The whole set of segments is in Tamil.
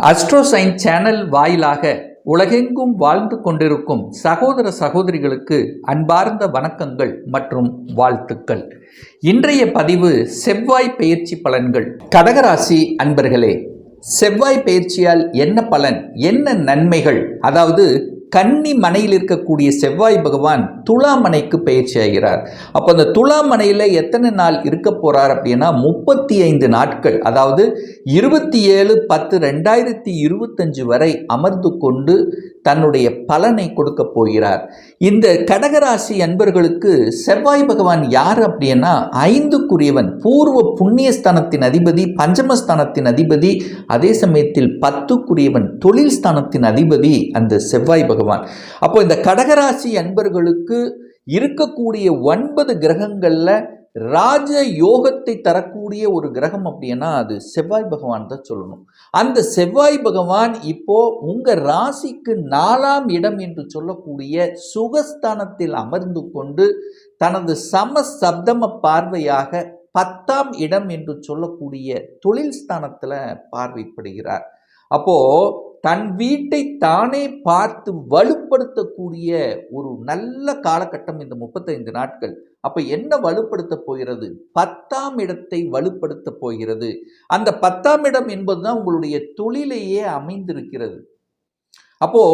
அஸ்ட்ரோசைன் சேனல் வாயிலாக உலகெங்கும் வாழ்ந்து கொண்டிருக்கும் சகோதர சகோதரிகளுக்கு அன்பார்ந்த வணக்கங்கள் மற்றும் வாழ்த்துக்கள். இன்றைய பதிவு செவ்வாய் பெயர்ச்சி பலன்கள். கடகராசி அன்பர்களே, செவ்வாய் பெயர்ச்சியால் என்ன பலன், என்ன நன்மைகள்? அதாவது கன்னி மனையில் இருக்கக்கூடிய செவ்வாய் பகவான் துலாமனைக்கு பயிற்சி ஆகிறார். அப்போ அந்த துலாமனையில் எத்தனை நாள் இருக்க போறார் அப்படின்னா 35 நாட்கள், அதாவது 27/10/2025 வரை அமர்ந்து கொண்டு தன்னுடைய பலனை கொடுக்க போகிறார். இந்த கடகராசி அன்பர்களுக்கு செவ்வாய் பகவான் யார் அப்படின்னா 5க்குரியவன், பூர்வ புண்ணியஸ்தானத்தின் அதிபதி, பஞ்சமஸ்தானத்தின் அதிபதி, அதே சமயத்தில் 10க்குரியவன், தொழில் ஸ்தானத்தின் அதிபதி அந்த செவ்வாய் பகவான். அப்போ இந்த கடகராசி அன்பர்களுக்கு இருக்கக்கூடிய 9 கிரகங்கள்ல ராஜ யோகத்தை தரக்கூடிய ஒரு கிரகம் அப்படின்னா அது செவ்வாய் பகவான் தான் சொல்லணும். அந்த செவ்வாய் பகவான் இப்போ உங்க ராசிக்கு 4ஆம் இடம் என்று சொல்லக்கூடிய சுகஸ்தானத்தில் அமர்ந்து கொண்டு தனது சமசப்தம பார்வையாக 10ஆம் இடம் என்று சொல்லக்கூடிய தொழில் ஸ்தானத்துல பார்வைப்படுகிறார். அப்போ தன் வீட்டை தானே பார்த்து வலுப்படுத்தக்கூடிய ஒரு நல்ல காலகட்டம் இந்த 35 நாட்கள். அப்ப என்ன வலுப்படுத்த போகிறது? 10ஆம் இடத்தை வலுப்படுத்த போகிறது. அந்த 10ஆம் இடம் என்பதுதான் உங்களுடைய தொழிலையே அமைந்திருக்கிறது. அப்போ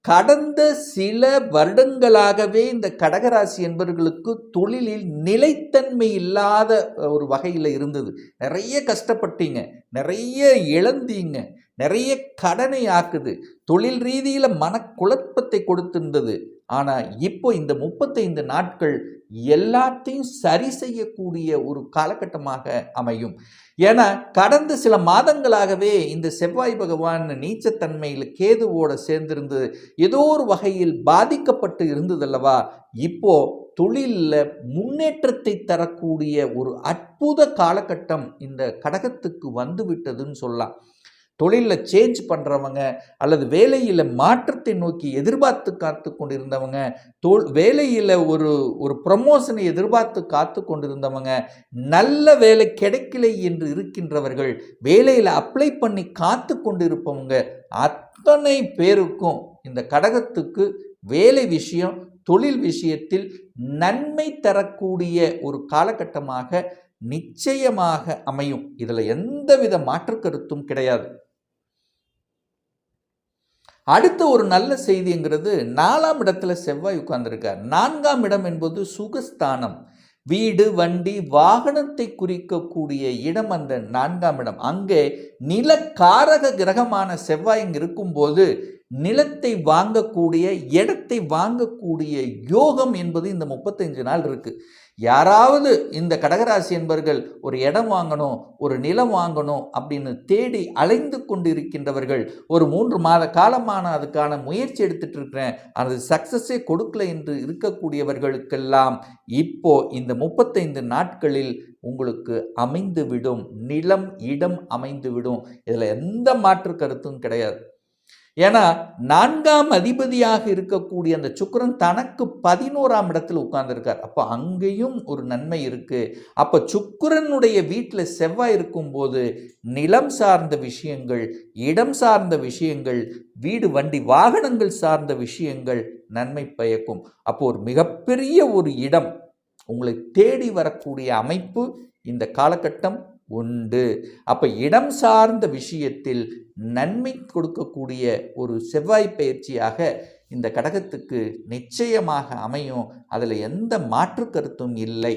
கடந்த சில வருடங்களாகவே இந்த கடகராசி என்பவர்களுக்கு தொழிலில் நிலைத்தன்மை இல்லாத ஒரு வகையில் இருந்தது. நிறைய கஷ்டப்பட்டீங்க, நிறைய இழந்தீங்க, நிறைய கடனை ஆக்குது, தொழில் ரீதியில் மனக்குழப்பத்தை கொடுத்திருந்தது. ஆனால் இப்போ இந்த 35 நாட்கள் எல்லாத்தையும் சரி செய்யக்கூடிய ஒரு காலகட்டமாக அமையும். ஏன்னா கடந்த சில மாதங்களாகவே இந்த செவ்வாய் பகவான் நீச்சத்தன்மையில் கேதுவோடு சேர்ந்திருந்து ஏதோ ஒரு வகையில் பாதிக்கப்பட்டு இருந்ததல்லவா, இப்போ தொழிலில் முன்னேற்றத்தை தரக்கூடிய ஒரு அற்புத காலகட்டம் இந்த கடகத்துக்கு வந்து விட்டதுன்னு சொல்லலாம். தொழிலில் சேஞ்ச் பண்ணுறவங்க அல்லது வேலையில் மாற்றத்தை நோக்கி எதிர்பார்த்து காத்து கொண்டிருந்தவங்க, வேலையில் ஒரு ப்ரமோஷனை எதிர்பார்த்து காத்து கொண்டிருந்தவங்க, நல்ல வேலை கிடைக்கலை என்று இருக்கின்றவர்கள், வேலையில் அப்ளை பண்ணி காத்து கொண்டிருப்பவங்க அத்தனை பேருக்கும் இந்த கடகத்துக்கு வேலை விஷயம், தொழில் விஷயத்தில் நன்மை தரக்கூடிய ஒரு காலகட்டமாக நிச்சயமாக அமையும். இதில் எந்தவித மாற்று கருத்தும் கிடையாது. அடுத்த ஒரு நல்ல செய்திங்கிறது 4ஆம் இடத்துல செவ்வாய் உட்கார்ந்திருக்கார். 4ஆம் இடம் என்பது சுகஸ்தானம், வீடு, வண்டி, வாகனத்தை குறிக்கக்கூடிய இடம் அந்த 4ஆம் இடம். அங்கே நிலக்காரக கிரகமான செவ்வாய் இருக்கும்போது நிலத்தை வாங்கக்கூடிய, இடத்தை வாங்கக்கூடிய யோகம் என்பது இந்த 35 நாள் இருக்கு. யாராவது இந்த கடகராசி என்பவர்கள் ஒரு இடம் வாங்கணும், ஒரு நிலம் வாங்கணும் அப்படின்னு தேடி அலைந்து கொண்டு இருக்கின்றவர்கள், ஒரு 3 மாத காலமான அதுக்கான முயற்சி எடுத்துட்டு இருக்கிறேன், அது சக்சஸே கொடுக்கல என்று இருக்கக்கூடியவர்களுக்கெல்லாம் இப்போ இந்த 35 நாட்களில் உங்களுக்கு அமைந்துவிடும். நிலம், இடம் அமைந்துவிடும். இதில் எந்த மாற்று கருத்தும் கிடையாது. ஏன்னா 4ஆம் அதிபதியாக இருக்கக்கூடிய அந்த சுக்கிரன் தனக்கு 11ஆம் இடத்தில் உட்கார்ந்துருக்கார். அப்போ அங்கேயும் ஒரு நன்மை இருக்கு. அப்போ சுக்கிரனுடைய வீட்டில் செவ்வாய் இருக்கும்போது நிலம் சார்ந்த விஷயங்கள், இடம் சார்ந்த விஷயங்கள், வீடு, வண்டி, வாகனங்கள் சார்ந்த விஷயங்கள் நன்மை பயக்கும். அப்போ ஒரு மிகப்பெரிய ஒரு இடம் உங்களை தேடி வரக்கூடிய அமைப்பு இந்த காலகட்டம் உண்டு. அப்ப இடம் சார்ந்த விஷயத்தில் நன்மை கொடுக்கக்கூடிய ஒரு செவ்வாய் பயிற்சியாக இந்த கடகத்துக்கு நிச்சயமாக அமையும். அதுல எந்த மாற்று கருத்தும் இல்லை.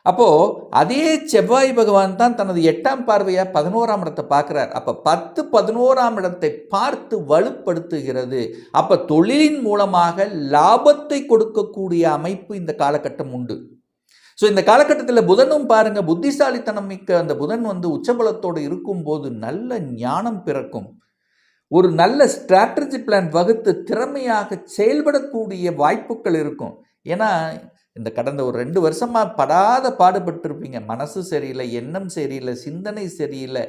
அப்போ அதே செவ்வாய் பகவான் தான் தனது 8ஆம் பார்வையா 11ஆம் இடத்தை பார்க்கிறார். அப்ப 10 11ஆம் இடத்தை பார்த்து வலுப்படுத்துகிறது. அப்ப தொழிலின் மூலமாக லாபத்தை கொடுக்கக்கூடிய அமைப்பு இந்த காலகட்டம் உண்டு. ஸோ இந்த காலகட்டத்தில் புதனும் பாருங்க, புத்திசாலித்தனம் மிக்க அந்த புதன் உச்சபலத்தோடு இருக்கும்போது நல்ல ஞானம் பிறக்கும். ஒரு நல்ல ஸ்ட்ராட்டஜி பிளான் வகுத்து திறமையாக செயல்படக்கூடிய வாய்ப்புகள் இருக்கும். ஏன்னா இந்த கடந்த ஒரு 2 வருஷமா படாத பாடுபட்டிருப்பீங்க. மனசு சரியில்லை, எண்ணம் சரியில்லை, சிந்தனை சரியில்லை,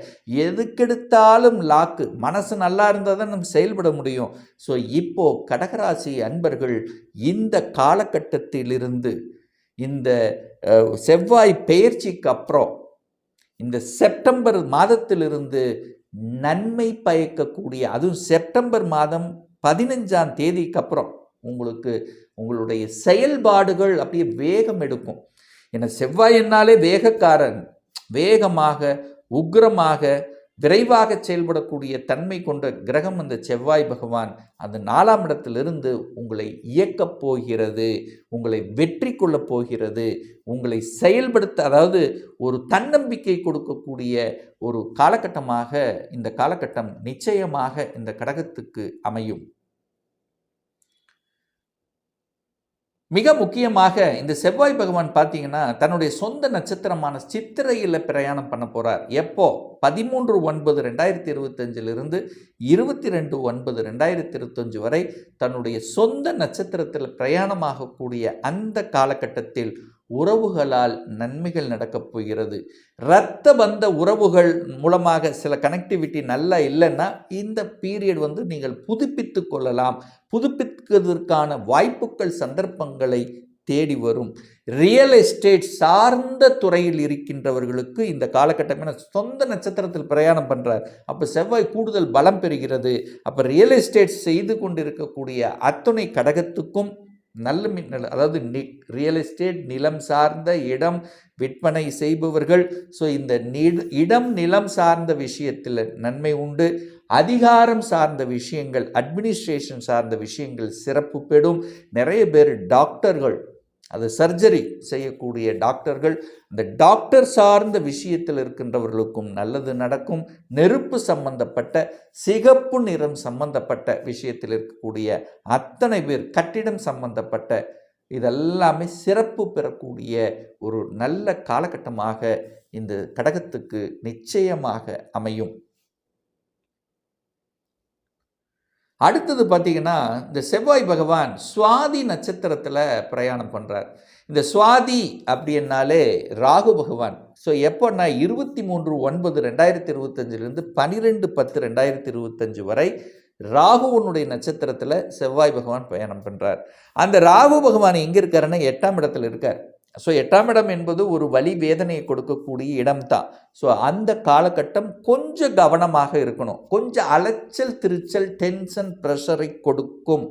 எதுக்கெடுத்தாலும் லாக்கு. மனசு நல்லா இருந்தால் தான் நம்ம செயல்பட முடியும். ஸோ இப்போ கடகராசி அன்பர்கள் இந்த காலகட்டத்திலிருந்து இந்த செவ்வாய் பெயர்ச்சிக்கு அப்புறம் இந்த செப்டம்பர் மாதத்திலிருந்து நன்மை பயக்கக்கூடிய, அதுவும் செப்டம்பர் மாதம் 15ஆம் தேதிக்கு அப்புறம் உங்களுக்கு உங்களுடைய செயல்பாடுகள் அப்படியே வேகம் எடுக்கும். ஏன்னா செவ்வாய் என்னாலே வேகக்காரன், வேகமாக உக்கிரமாக விரைவாக செயல்படக்கூடிய தன்மை கொண்ட கிரகம் அந்த செவ்வாய் பகவான். அந்த 4ஆம் இடத்திலிருந்து உங்களை இயக்கப் போகிறது, உங்களை வெற்றி கொள்ளப் போகிறது, உங்களை செயல்படுத்த, அதாவது ஒரு தன்னம்பிக்கை கொடுக்கக்கூடிய ஒரு காலகட்டமாக இந்த காலகட்டம் நிச்சயமாக இந்த கடகத்துக்கு அமையும். மிக முக்கியமாக இந்த செவ்வாய் பகவான் பார்த்தீங்கன்னா தன்னுடைய சொந்த நட்சத்திரமான சித்திரையில் பிரயாணம் பண்ண போகிறார். எப்போ? 13/9/2025 22/9/2025 வரை தன்னுடைய சொந்த நட்சத்திரத்தில் பிரயாணமாகக்கூடிய அந்த காலகட்டத்தில் உறவுகளால் நன்மைகள் நடக்கப் போகிறது. இரத்த பந்த உறவுகள் மூலமாக சில கனெக்டிவிட்டி நல்லா இல்லைன்னா இந்த பீரியட் நீங்கள் புதுப்பித்து கொள்ளலாம். புதுப்பிப்பதற்கான வாய்ப்புகள் சந்தர்ப்பங்களை தேடி வரும். ரியல் எஸ்டேட் சார்ந்த துறையில் இருக்கின்றவர்களுக்கு இந்த காலகட்டமே சொந்த நட்சத்திரத்தில் பிரயாணம் பண்ணுறார். அப்போ செவ்வாய் கூடுதல் பலம் பெறுகிறது. அப்போ ரியல் எஸ்டேட் செய்து கொண்டிருக்கக்கூடிய அத்துணை கடகத்துக்கும் நல்ல அதாவது ரியல் எஸ்டேட் நிலம் சார்ந்த இடம் விற்பனை செய்பவர்கள், ஸோ இந்த இடம் நிலம் சார்ந்த விஷயத்தில் நன்மை உண்டு. அதிகாரம் சார்ந்த விஷயங்கள், அட்மினிஸ்ட்ரேஷன் சார்ந்த விஷயங்கள் சிறப்பு பெறும். நிறைய பேர் டாக்டர்கள், அது சர்ஜரி செய்யக்கூடிய டாக்டர்கள், இந்த டாக்டர் சார்ந்த விஷயத்தில் இருக்கின்றவர்களுக்கும் நல்லது நடக்கும். நெருப்பு சம்பந்தப்பட்ட, சிகப்பு நிறம் சம்பந்தப்பட்ட விஷயத்தில் இருக்கக்கூடிய அத்தனை பேர், கட்டிடம் சம்பந்தப்பட்ட, இதெல்லாமே சிறப்பு பெறக்கூடிய ஒரு நல்ல காலகட்டமாக இந்த கடகத்துக்கு நிச்சயமாக அமையும். அடுத்தது பார்த்தீங்கன்னா இந்த செவ்வாய் பகவான் சுவாதி நட்சத்திரத்தில் பிரயாணம் பண்ணுறார். இந்த சுவாதி அப்படின்னாலே ராகு பகவான். ஸோ எப்போன்னா 23/9/2025 12/10/2025 வரை ராகுவனுடைய நட்சத்திரத்தில் செவ்வாய் பகவான் பயணம் பண்ணுறார். அந்த ராகு பகவான் எங்கே இருக்காருன்னா 8ஆம் இடத்துல இருக்கார். ஸோ 8ஆம் இடம் என்பது ஒரு வலி வேதனையை கொடுக்கக்கூடிய இடம்தான். ஸோ அந்த காலகட்டம் கொஞ்சம் கவனமாக இருக்கணும். கொஞ்சம் அலைச்சல் திருச்சல், டென்ஷன், ப்ரெஷரை கொடுக்கும்,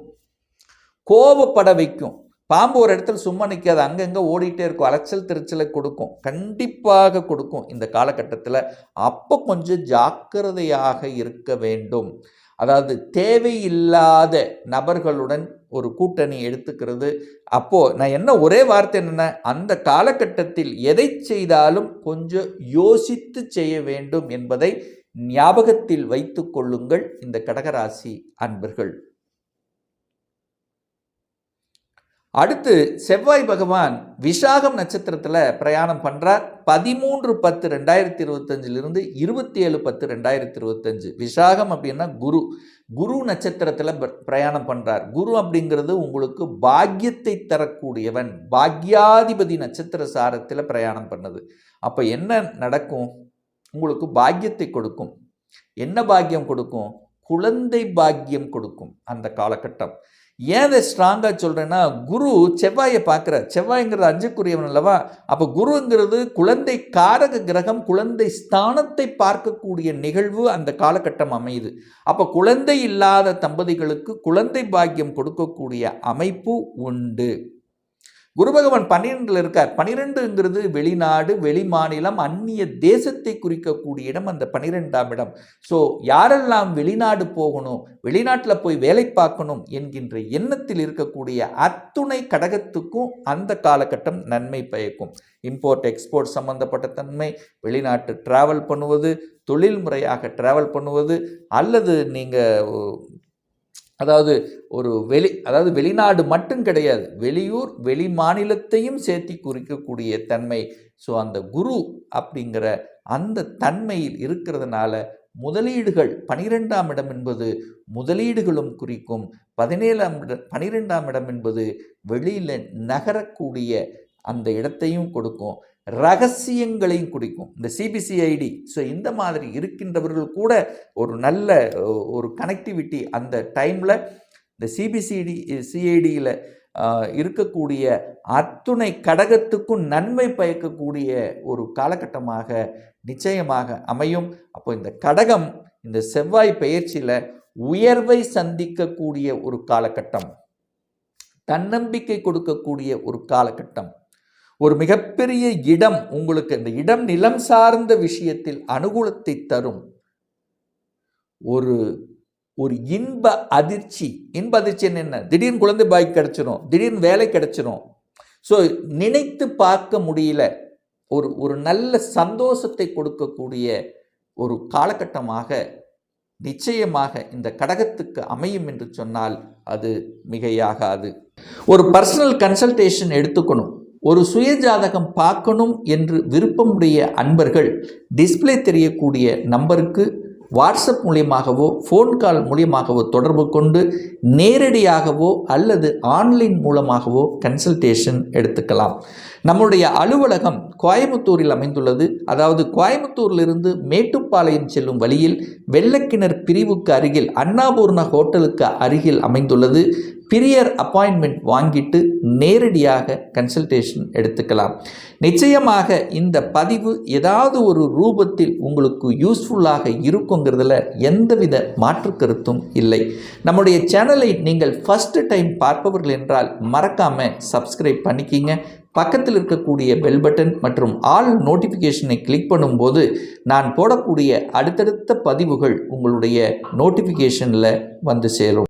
கோபப்பட வைக்கும். பாம்பு ஒரு இடத்துல சும்மா நிற்காது, அங்கங்கே ஓடிட்டே இருக்கும், அலைச்சல் திருச்சலை கொடுக்கும், கண்டிப்பாக கொடுக்கும் இந்த காலகட்டத்தில். அப்போ கொஞ்சம் ஜாக்கிரதையாக இருக்க வேண்டும். அதாவது தேவையில்லாத நபர்களுடன் ஒரு கூட்டணி எடுத்துக்கிறது. அப்போது நான் என்ன ஒரே வார்த்தை என்னென்ன, அந்த காலகட்டத்தில் எதை செய்தாலும் கொஞ்சம் யோசித்து செய்ய வேண்டும் என்பதை ஞாபகத்தில் வைத்து கொள்ளுங்கள் இந்த கடகராசி அன்பர்கள். அடுத்து செவ்வாய் பகவான் விசாகம் நட்சத்திரத்தில் பிரயாணம் பண்ணுறார். 13/10/2025 27/10/2025. விசாகம் அப்படின்னா குரு. குரு நட்சத்திரத்தில் பிரயாணம் பண்ணுறார். குரு அப்படிங்கிறது உங்களுக்கு பாக்கியத்தை தரக்கூடியவன், பாக்யாதிபதி நட்சத்திர சாரத்தில் பிரயாணம் பண்ணது. அப்போ என்ன நடக்கும்? உங்களுக்கு பாக்கியத்தை கொடுக்கும். என்ன பாக்கியம் கொடுக்கும்? குழந்தை பாக்கியம் கொடுக்கும் அந்த காலகட்டம். ஏன் அதை ஸ்ட்ராங்காக சொல்கிறேன்னா, குரு செவ்வாயை பார்க்குறார். செவ்வாய்ங்கிறது 5க்குரியவன் அல்லவா? அப்போ குருங்கிறது குழந்தை காரக கிரகம். குழந்தை ஸ்தானத்தை பார்க்கக்கூடிய நிகழ்வு அந்த காலகட்டம் அமையுது. அப்போ குழந்தை இல்லாத தம்பதிகளுக்கு குழந்தை பாக்கியம் கொடுக்கக்கூடிய அமைப்பு உண்டு. குரு பகவான் 12ல் இருக்கார். 12ங்கிறது வெளிநாடு, வெளி மாநிலம், அந்நிய தேசத்தை குறிக்கக்கூடிய இடம் அந்த 12ஆம் இடம். ஸோ யாரெல்லாம் வெளிநாடு போகணும், வெளிநாட்டில் போய் வேலை பார்க்கணும் என்கின்ற எண்ணத்தில் இருக்கக்கூடிய அத்துணை கடகத்துக்கும் அந்த காலகட்டம் நன்மை பயக்கும். இம்போர்ட் எக்ஸ்போர்ட் சம்பந்தப்பட்ட தன்மை, வெளிநாட்டு டிராவல் பண்ணுவது, தொழில் முறையாக டிராவல் பண்ணுவது, அல்லது நீங்கள் அதாவது வெளிநாடு மட்டும் கிடையாது, வெளியூர் வெளி மாநிலத்தையும் சேர்த்தி குறிக்கக்கூடிய தன்மை. ஸோ அந்த குரு அப்படிங்கிற அந்த தன்மையில் இருக்கிறதுனால முதலீடுகள், 12ஆம் இடம் என்பது முதலீடுகளும் குறிக்கும். 12ஆம் இடம் என்பது வெளியில் நகரக்கூடிய அந்த இடத்தையும் கொடுக்கும், ரகசியங்களையும் குடிக்கும். இந்த சிபிசிஐடி, ஸோ இந்த மாதிரி இருக்கின்றவர்கள் கூட ஒரு நல்ல ஒரு கனெக்டிவிட்டி அந்த டைமில் இந்த சிஐடியில் இருக்கக்கூடிய அத்துணை கடகத்துக்கும் நன்மை பயக்கக்கூடிய ஒரு காலகட்டமாக நிச்சயமாக அமையும். அப்போ இந்த கடகம் இந்த செவ்வாய் பெயர்ச்சியில் உயர்வை சந்திக்கக்கூடிய ஒரு காலகட்டம், தன்னம்பிக்கை கொடுக்கக்கூடிய ஒரு காலகட்டம், ஒரு மிகப்பெரிய இடம் உங்களுக்கு இந்த இடம் நிலம் சார்ந்த விஷயத்தில் அனுகூலத்தை தரும். ஒரு இன்ப அதிர்ச்சி என்ன, திடீர்னு குழந்தை பாய் கிடைச்சிரும், திடீர்னு வேலை கிடைச்சிரும். ஸோ நினைத்து பார்க்க முடியல, ஒரு நல்ல சந்தோஷத்தை கொடுக்கக்கூடிய ஒரு காலகட்டமாக நிச்சயமாக இந்த கடகத்துக்கு அமையும் என்று சொன்னால் அது மிகையாகாது. ஒரு பர்சனல் கன்சல்டேஷன் எடுத்துக்கணும், ஒரு சுயஜாதகம் பார்க்கணும் என்று விருப்பமுடைய அன்பர்கள் டிஸ்பிளே தெரியக்கூடிய நம்பருக்கு வாட்ஸ்அப் மூலியமாகவோ ஃபோன் கால் மூலியமாகவோ தொடர்பு கொண்டு நேரடியாகவோ அல்லது ஆன்லைன் மூலமாகவோ கன்சல்டேஷன் எடுத்துக்கலாம். நம்முடைய அலுவலகம் கோயம்புத்தூரில் அமைந்துள்ளது. அதாவது கோயம்புத்தூரிலிருந்து மேட்டுப்பாளையம் செல்லும் வழியில் வெள்ளக்கிணர் பிரிவுக்கு அருகில் அன்னபூர்ணா ஹோட்டலுக்கு அருகில் அமைந்துள்ளது. பிரியர் அப்பாயின்மெண்ட் வாங்கிட்டு நேரடியாக கன்சல்டேஷன் எடுத்துக்கலாம். நிச்சயமாக இந்த பதிவு ஏதாவது ஒரு ரூபத்தில் உங்களுக்கு யூஸ்ஃபுல்லாக இருக்குங்கிறதுல எந்தவித மாற்று கருத்தும் இல்லை. நம்முடைய சேனலை நீங்கள் ஃபர்ஸ்ட் டைம் பார்ப்பவர்கள் என்றால் மறக்காமல் சப்ஸ்கிரைப் பண்ணிக்கிங்க. பக்கத்தில் இருக்கக்கூடிய பெல் பட்டன் மற்றும் ஆல் நோட்டிஃபிகேஷனை கிளிக் பண்ணும்போது நான் போடக்கூடிய அடுத்தடுத்த பதிவுகள் உங்களுடைய நோட்டிஃபிகேஷனில் வந்து சேரும்.